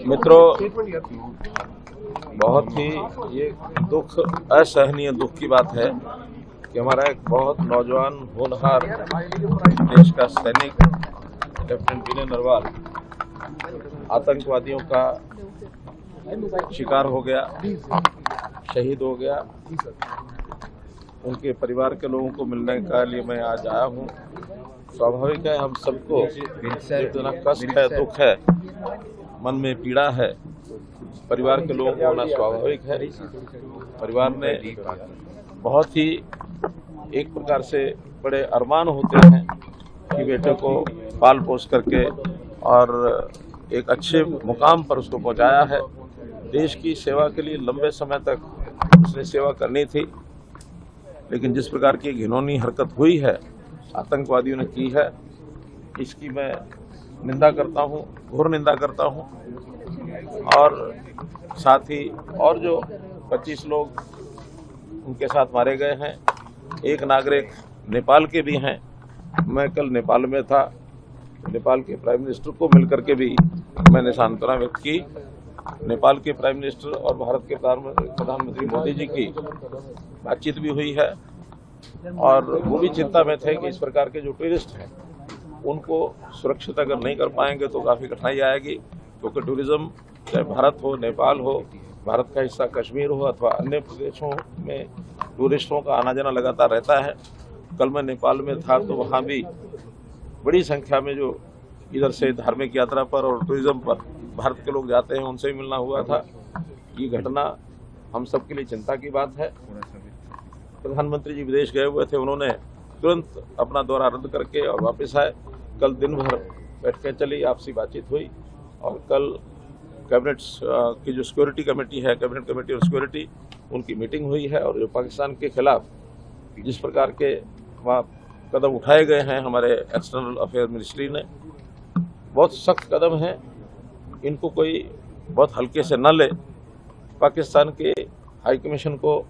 मित्रों, बहुत ही ये दुख, असहनीय दुख की बात है कि हमारा एक बहुत नौजवान होनहार देश का सैनिक लेफ्टिनेंट विनय नरवाल आतंकवादियों का शिकार हो गया, शहीद हो गया। उनके परिवार के लोगों को मिलने के लिए मैं आज आया हूँ। स्वाभाविक है, हम सबको इतना कष्ट है, दुख है, मन में पीड़ा है। परिवार के लोगों को होना स्वाभाविक है। परिवार ने बहुत ही एक प्रकार से बड़े अरमान होते हैं कि बेटे को पाल पोस करके और एक अच्छे मुकाम पर उसको पहुंचाया है। देश की सेवा के लिए लंबे समय तक उसने सेवा करनी थी, लेकिन जिस प्रकार की घिनौनी हरकत हुई है, आतंकवादियों ने की है, इसकी मैं निंदा करता हूं, घोर निंदा करता हूं। और साथ ही और जो 25 लोग उनके साथ मारे गए हैं, एक नागरिक नेपाल के भी हैं। मैं कल नेपाल में था, नेपाल के प्राइम मिनिस्टर को मिलकर के भी मैंने सांत्वना व्यक्त की। नेपाल के प्राइम मिनिस्टर और भारत के प्रधानमंत्री मोदी जी की बातचीत भी हुई है और वो भी चिंता में थे कि इस प्रकार के जो टूरिस्ट हैं उनको सुरक्षित अगर नहीं कर पाएंगे तो काफ़ी कठिनाई आएगी, क्योंकि टूरिज्म चाहे भारत हो, नेपाल हो, भारत का हिस्सा कश्मीर हो अथवा अन्य प्रदेशों में टूरिस्टों का आना जाना लगातार रहता है। कल मैं नेपाल में था तो वहाँ भी बड़ी संख्या में जो इधर से धार्मिक यात्रा पर और टूरिज्म पर भारत के लोग जाते हैं, उनसे भी मिलना हुआ था। ये घटना हम सब के लिए चिंता की बात है। प्रधानमंत्री जी विदेश गए हुए थे, उन्होंने तुरंत अपना दौरा रद्द करके और वापस आए। कल दिन भर बैठ के चली, आपसी बातचीत हुई और कल कैबिनेट की जो सिक्योरिटी कमेटी है, कैबिनेट कमेटी और सिक्योरिटी, उनकी मीटिंग हुई है। और जो पाकिस्तान के खिलाफ जिस प्रकार के वहाँ कदम उठाए गए हैं हमारे एक्सटर्नल अफेयर मिनिस्ट्री ने, बहुत सख्त कदम हैं, इनको कोई बहुत हल्के से न ले। पाकिस्तान के हाई कमीशन को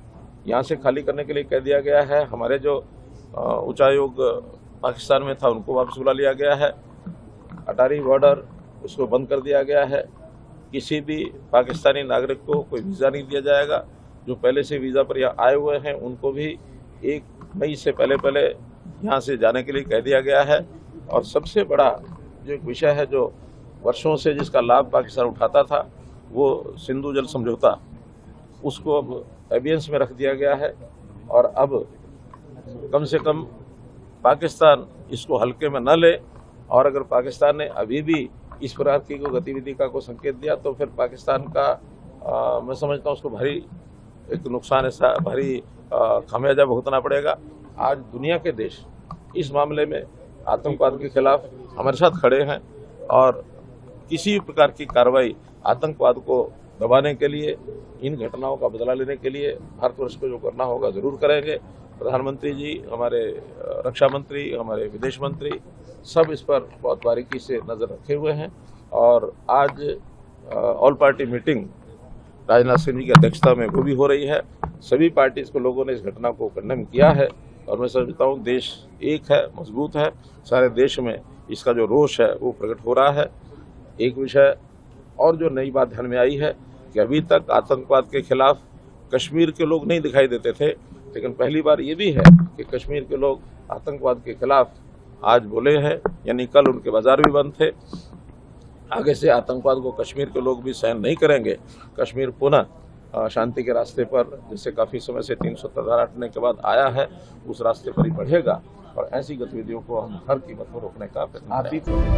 यहाँ से खाली करने के लिए कह दिया गया है। हमारे जो उच्चायोग पाकिस्तान में था उनको वापस बुला लिया गया है। अटारी बॉर्डर उसको बंद कर दिया गया है। किसी भी पाकिस्तानी नागरिक को कोई वीज़ा नहीं दिया जाएगा। जो पहले से वीज़ा पर यहाँ आए हुए हैं उनको भी 1 मई से पहले यहाँ से जाने के लिए कह दिया गया है। और सबसे बड़ा जो एक विषय है, जो वर्षों से जिसका लाभ पाकिस्तान उठाता था, वो सिंधु जल समझौता, उसको अब एबियंस में रख दिया गया है। और अब कम से कम पाकिस्तान इसको हल्के में न ले। और अगर पाकिस्तान ने अभी भी इस प्रकार की गतिविधि का को संकेत दिया तो फिर पाकिस्तान का मैं समझता हूँ उसको भारी एक नुकसान, ऐसा भारी खामियाजा भुगतना पड़ेगा। आज दुनिया के देश इस मामले में आतंकवाद के खिलाफ हमारे साथ खड़े हैं और किसी भी प्रकार की कार्रवाई आतंकवाद को दबाने के लिए, इन घटनाओं का बदला लेने के लिए भारतवर्ष को जो करना होगा ज़रूर करेंगे। प्रधानमंत्री जी, हमारे रक्षा मंत्री, हमारे विदेश मंत्री, सब इस पर बहुत बारीकी से नज़र रखे हुए हैं। और आज all party meeting Rajnath Singh ji की अध्यक्षता में वो भी हो रही है। सभी पार्टीज के लोगों ने इस घटना को कंडेम किया है और मैं समझता हूँ देश एक है, मजबूत है। सारे देश में इसका जो रोष है वो प्रकट हो रहा है। एक विषय और जो नई बात ध्यान में आई है कि अभी तक आतंकवाद के खिलाफ कश्मीर के लोग नहीं दिखाई देते थे, लेकिन पहली बार ये भी है कि कश्मीर के लोग आतंकवाद के खिलाफ आज बोले हैं। यानी कल उनके बाजार भी बंद थे। आगे से आतंकवाद को कश्मीर के लोग भी सहन नहीं करेंगे। कश्मीर पुनः शांति के रास्ते पर, जिससे काफ़ी समय से 370 धारा हटने के बाद आया है, उस रास्ते पर ही बढ़ेगा। और ऐसी गतिविधियों को हम हर कीमत पर रोकने का प्रयत्न करेंगे।